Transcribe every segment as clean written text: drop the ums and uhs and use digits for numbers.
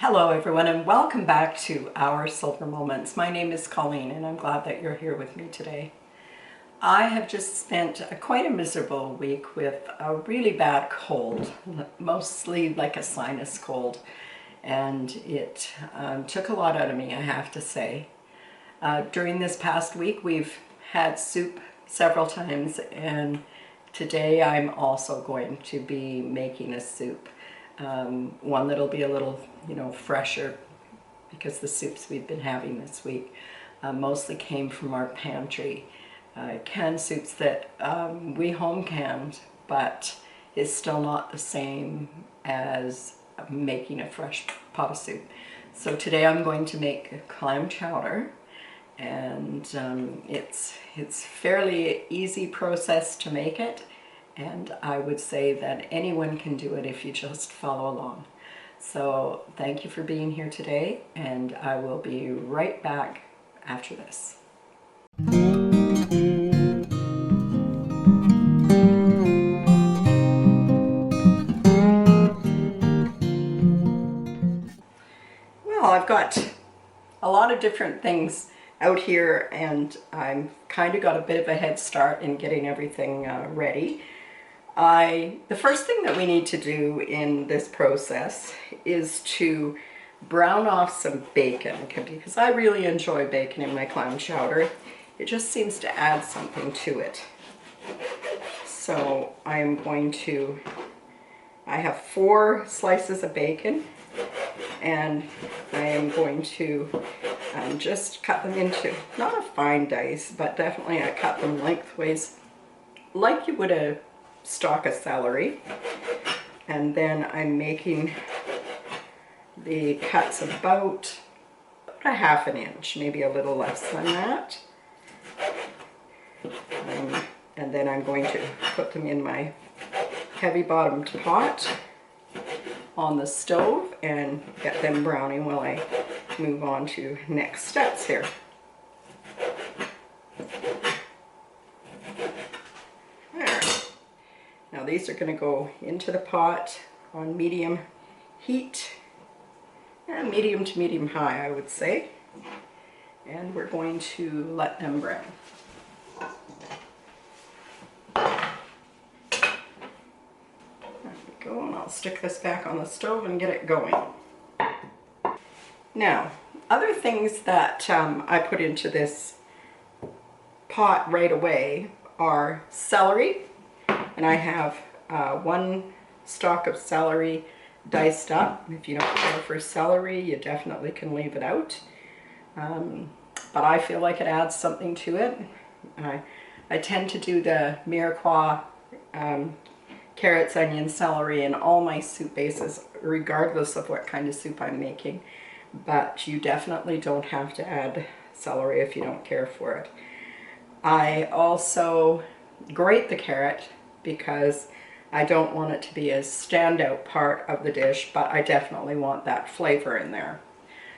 Hello everyone and welcome back to Our Silver Moments. My name is Colleen and I'm glad that you're here with me today. I have just spent quite a miserable week with a really bad cold, mostly like a sinus cold, and it took a lot out of me, I have to say. During this past week we've had soup several times, and today I'm also going to be making a soup. One that'll be a little, fresher, because the soups we've been having this week mostly came from our pantry. Canned soups that we home canned, but it's still not the same as making a fresh pot of soup. So today I'm going to make a clam chowder, and it's fairly easy process to make it. And I would say that anyone can do it if you just follow along. So thank you for being here today, and I will be right back after this. Well, I've got a lot of different things out here, and I've kind of got a bit of a head start in getting everything ready. The first thing that we need to do in this process is to brown off some bacon, because I really enjoy bacon in my clam chowder. It just seems to add something to it. So I have 4 slices of bacon, and I am going to just cut them into, not a fine dice, but definitely I cut them lengthways like you would a stalk of celery. And then I'm making the cuts about a half an inch, maybe a little less than that. And then I'm going to put them in my heavy bottomed pot on the stove and get them browning while I move on to next steps here. Now these are going to go into the pot on medium heat, medium to medium high, I would say, and we're going to let them brown. There we go, and I'll stick this back on the stove and get it going. Now, other things that I put into this pot right away are celery. And I have 1 stalk of celery diced up. If you don't care for celery, you definitely can leave it out. But I feel like it adds something to it. I tend to do the mirepoix, carrots, onions, celery in all my soup bases, regardless of what kind of soup I'm making. But you definitely don't have to add celery if you don't care for it. I also grate the carrot, because I don't want it to be a standout part of the dish, but I definitely want that flavor in there.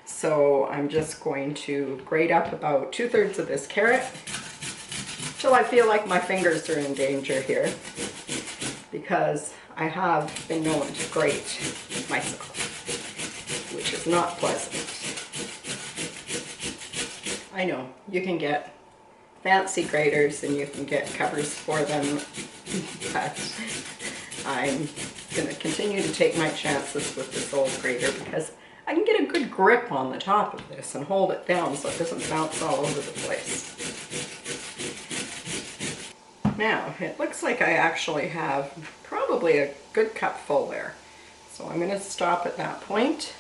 So I'm just going to grate up about 2/3 of this carrot till I feel like my fingers are in danger here, because I have been known to grate myself, which is not pleasant. I know, you can get fancy graters and you can get covers for them, but I'm going to continue to take my chances with this old grater, because I can get a good grip on the top of this and hold it down so it doesn't bounce all over the place. Now, it looks like I actually have probably a good cup full there. So I'm going to stop at that point,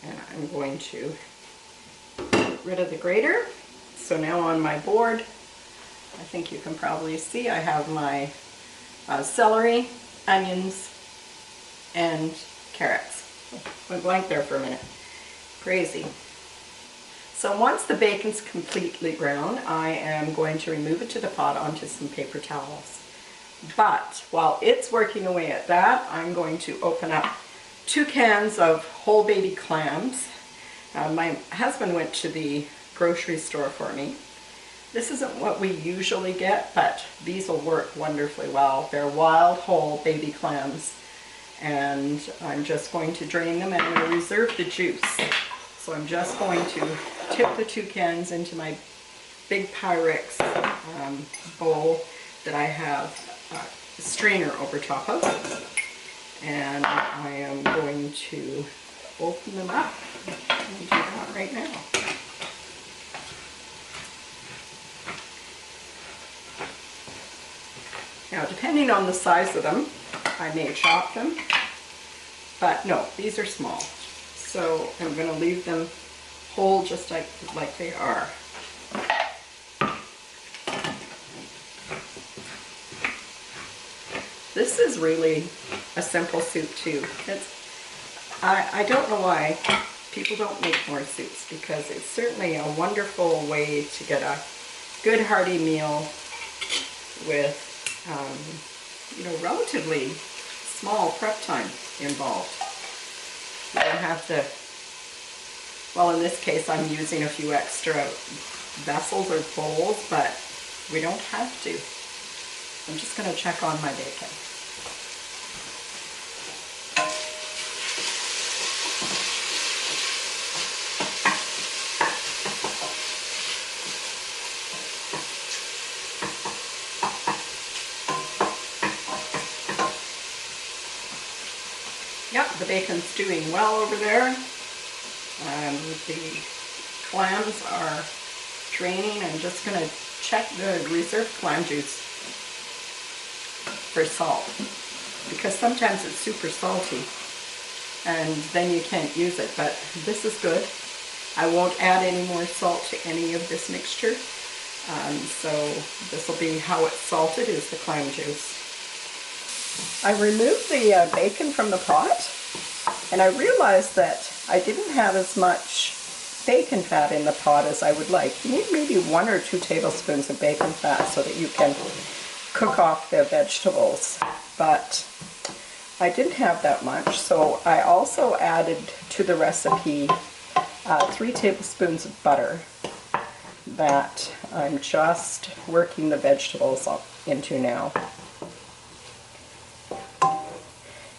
and I'm going to get rid of the grater. So now on my board, I think you can probably see I have my celery, onions, and carrots. Went blank there for a minute. Crazy. So once the bacon's completely brown, I am going to remove it to the pot onto some paper towels. But while it's working away at that, I'm going to open up 2 cans of whole baby clams. My husband went to the grocery store for me. This isn't what we usually get, but these will work wonderfully well. They're wild whole baby clams, and I'm just going to drain them and I'm going to reserve the juice. So I'm just going to tip the 2 cans into my big Pyrex bowl that I have a strainer over top of, and I am going to open them up and do that right now. Now, depending on the size of them, I may chop them, but no, these are small. So I'm going to leave them whole just like they are. This is really a simple soup too. I don't know why people don't make more soups, because it's certainly a wonderful way to get a good hearty meal with you know, relatively small prep time involved. You don't have to, well, in this case I'm using a few extra vessels or bowls, but we don't have to. I'm just going to check on my bacon. Yep, the bacon's stewing well over there. The clams are draining. I'm just going to check the reserved clam juice for salt, because sometimes it's super salty and then you can't use it, but this is good. I won't add any more salt to any of this mixture, so this will be how it's salted, is the clam juice. I removed the bacon from the pot, and I realized that I didn't have as much bacon fat in the pot as I would like. You need maybe 1 or 2 tablespoons of bacon fat so that you can cook off the vegetables, but I didn't have that much, so I also added to the recipe 3 tablespoons of butter that I'm just working the vegetables into now.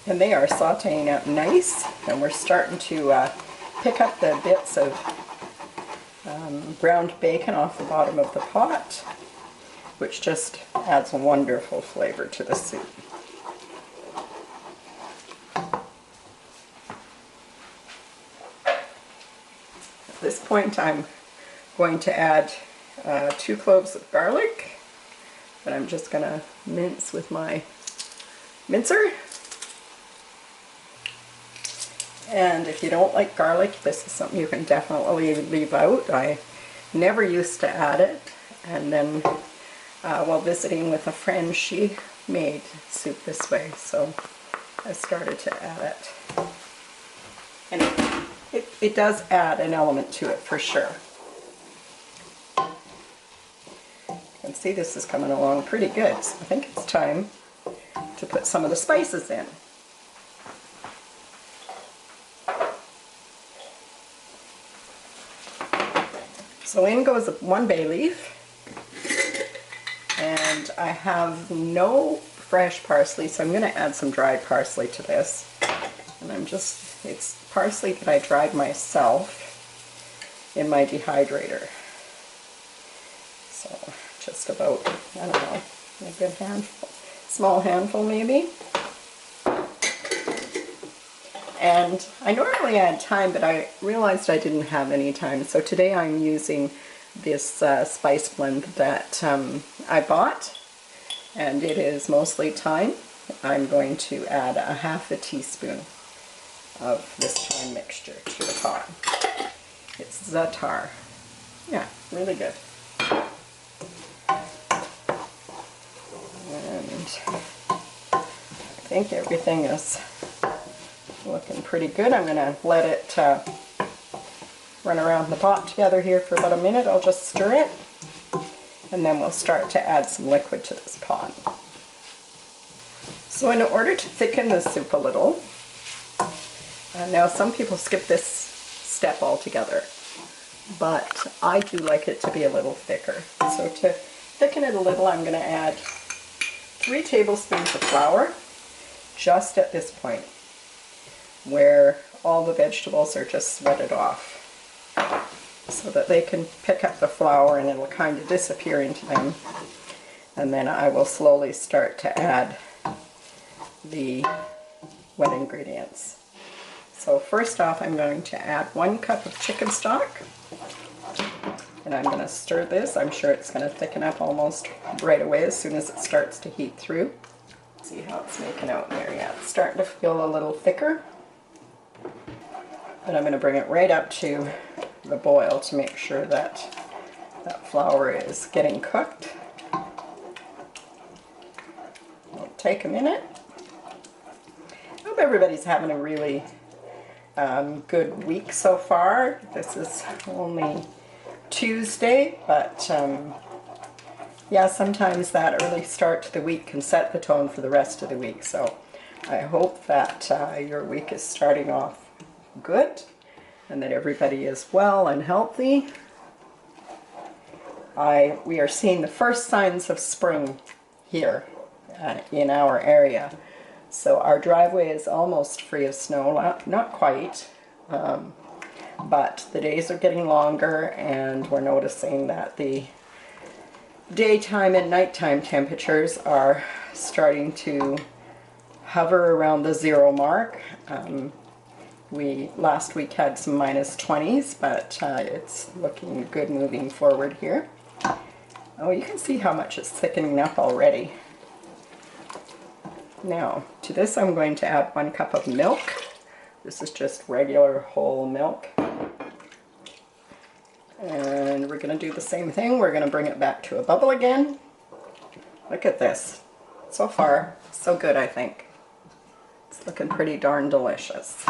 And they are sautéing up nice, and we're starting to pick up the bits of browned bacon off the bottom of the pot, which just adds wonderful flavor to the soup. At this point I'm going to add 2 cloves of garlic that I'm just going to mince with my mincer. And if you don't like garlic, this is something you can definitely leave out. I never used to add it, and then while visiting with a friend, she made soup this way, so I started to add it. And it does add an element to it for sure. You can see this is coming along pretty good, so I think it's time to put some of the spices in. So in goes 1 bay leaf, and I have no fresh parsley, so I'm going to add some dried parsley to this. And it's parsley that I dried myself in my dehydrator. So just about, I don't know, a good handful, small handful maybe. And I normally add thyme, but I realized I didn't have any thyme, so today I'm using this spice blend that I bought, and it is mostly thyme. I'm going to add a half a teaspoon of this thyme mixture to the pot. It's za'atar. Yeah, really good. And I think everything is looking pretty good. I'm going to let it run around the pot together here for about a minute. I'll just stir it, and then we'll start to add some liquid to this pot. So in order to thicken the soup a little, now some people skip this step altogether, but I do like it to be a little thicker. So to thicken it a little, I'm going to add 3 tablespoons of flour, just at this point where all the vegetables are just sweated off, so that they can pick up the flour and it'll kind of disappear into them. And then I will slowly start to add the wet ingredients. So first off, I'm going to add 1 cup of chicken stock. And I'm going to stir this. I'm sure it's going to thicken up almost right away as soon as it starts to heat through. See how it's making out there? Yeah, it's starting to feel a little thicker. But I'm going to bring it right up to the boil to make sure that that flour is getting cooked. It'll take a minute. I hope everybody's having a really good week so far. This is only Tuesday, but yeah, sometimes that early start to the week can set the tone for the rest of the week. So I hope that your week is starting off good and that everybody is well and healthy. We are seeing the first signs of spring here in our area. So our driveway is almost free of snow, not quite. But the days are getting longer, and we're noticing that the daytime and nighttime temperatures are starting to hover around the 0 mark. We last week had some -20s, but it's looking good moving forward here. Oh, you can see how much it's thickening up already. Now, to this I'm going to add 1 cup of milk. This is just regular whole milk. And we're going to do the same thing. We're going to bring it back to a bubble again. Look at this. So far, so good, I think. It's looking pretty darn delicious.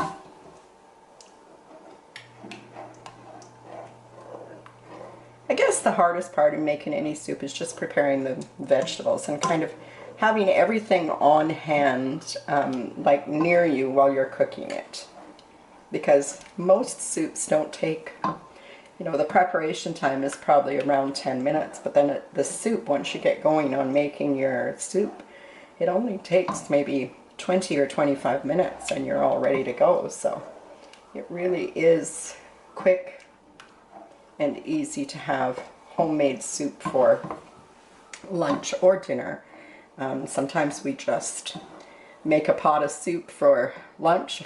I guess the hardest part in making any soup is just preparing the vegetables and kind of having everything on hand, like near you while you're cooking it. Because most soups don't take, you know, the preparation time is probably around 10 minutes, but then the soup, once you get going on making your soup, it only takes maybe 20 or 25 minutes and you're all ready to go. So it really is quick and easy to have homemade soup for lunch or dinner. Sometimes we just make a pot of soup for lunch,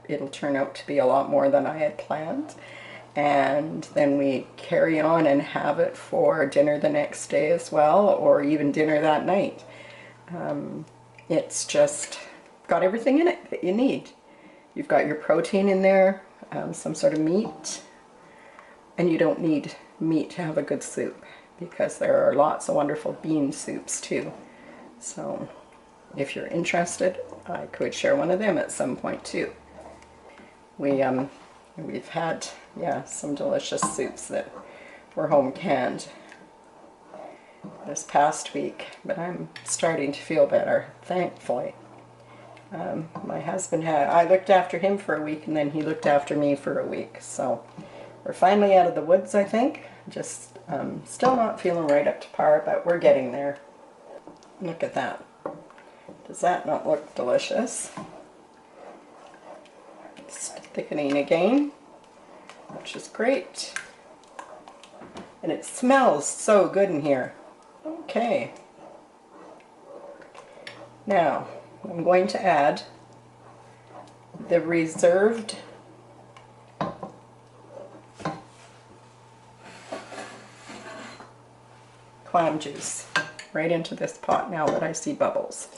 it'll turn out to be a lot more than I had planned. And then we carry on and have it for dinner the next day as well, or even dinner that night. It's just got everything in it that you need. You've got your protein in there, some sort of meat, and you don't need meat to have a good soup because there are lots of wonderful bean soups too. So if you're interested, I could share one of them at some point too. We've had, yeah, some delicious soups that were home canned this past week, but I'm starting to feel better, thankfully. My husband I looked after him for a week and then he looked after me for a week, so we're finally out of the woods, I think. Just still not feeling right up to par, but we're getting there. Look at that. Does that not look delicious? It's thickening again, which is great. And it smells so good in here. Okay. Now, I'm going to add the reserved clam juice right into this pot now that I see bubbles.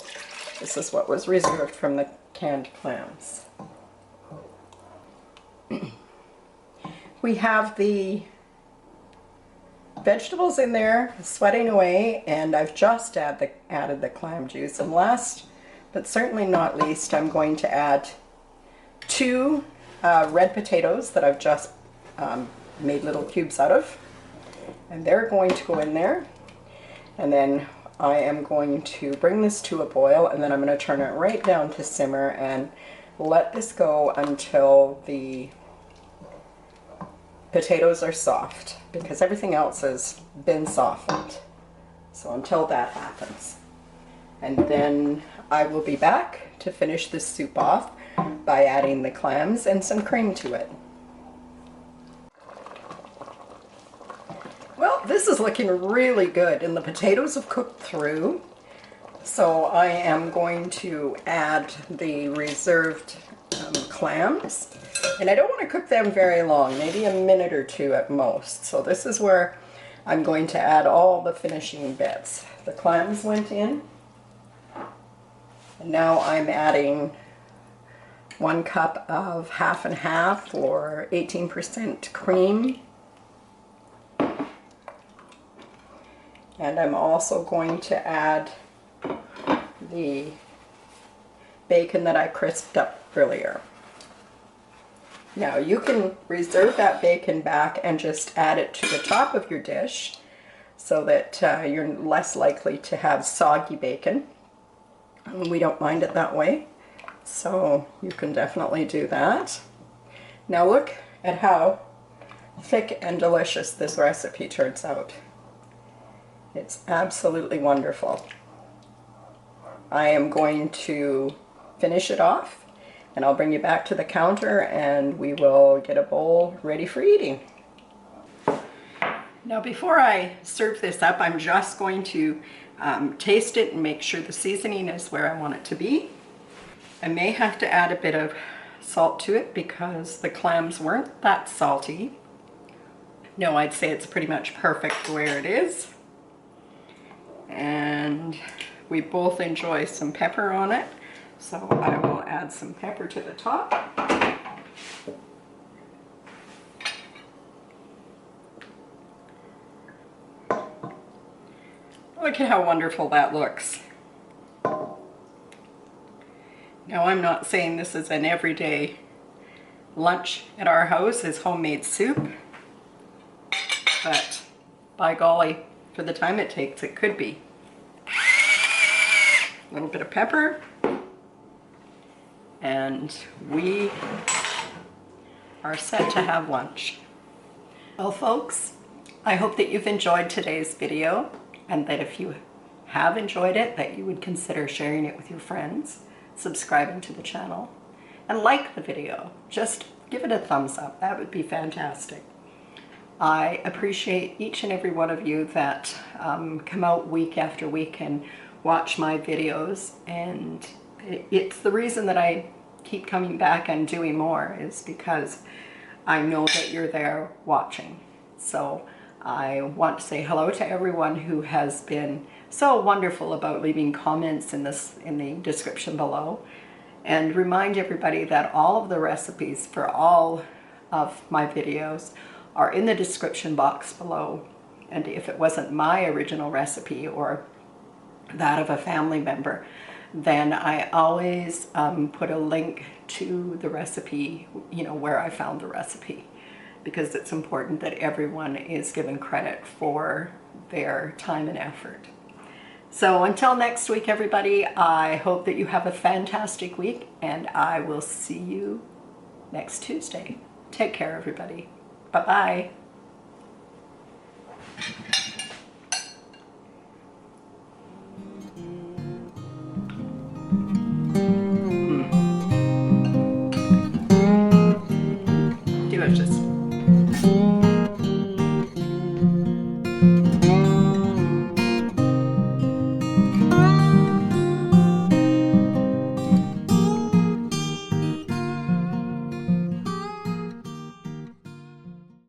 This is what was reserved from the canned clams. We have the vegetables in there sweating away, and I've just added the clam juice. And last but certainly not least, I'm going to add 2 red potatoes that I've just made little cubes out of, and they're going to go in there. And then I am going to bring this to a boil, and then I'm going to turn it right down to simmer and let this go until the potatoes are soft, because everything else has been softened. So until that happens. And then I will be back to finish this soup off by adding the clams and some cream to it. Well, this is looking really good, and the potatoes have cooked through. So I am going to add the reserved clams. And I don't want to cook them very long, maybe a minute or two at most. So this is where I'm going to add all the finishing bits. The clams went in. And now I'm adding 1 cup of half and half or 18% cream. And I'm also going to add the bacon that I crisped up earlier. Now you can reserve that bacon back and just add it to the top of your dish so that you're less likely to have soggy bacon. And we don't mind it that way, so you can definitely do that. Now look at how thick and delicious this recipe turns out. It's absolutely wonderful. I am going to finish it off, and I'll bring you back to the counter and we will get a bowl ready for eating. Now before I serve this up, I'm just going to taste it and make sure the seasoning is where I want it to be. I may have to add a bit of salt to it because the clams weren't that salty. No, I'd say it's pretty much perfect where it is. And we both enjoy some pepper on it, so I will add some pepper to the top. Look at how wonderful that looks. Now I'm not saying this is an everyday lunch at our house, is homemade soup, but by golly, for the time it takes, it could be. A little bit of pepper, and we are set to have lunch. Well folks, I hope that you've enjoyed today's video, and that if you have enjoyed it, that you would consider sharing it with your friends, subscribing to the channel, and like the video. Just give it a thumbs up, that would be fantastic. I appreciate each and every one of you that come out week after week and watch my videos, and it's the reason that I keep coming back and doing more, is because I know that you're there watching. So I want to say hello to everyone who has been so wonderful about leaving comments in the description below, and remind everybody that all of the recipes for all of my videos are in the description box below. And if it wasn't my original recipe or that of a family member, then I always put a link to the recipe, you know, where I found the recipe, because it's important that everyone is given credit for their time and effort. So until next week, everybody, I hope that you have a fantastic week, and I will see you next Tuesday. Take care, everybody. Bye-bye.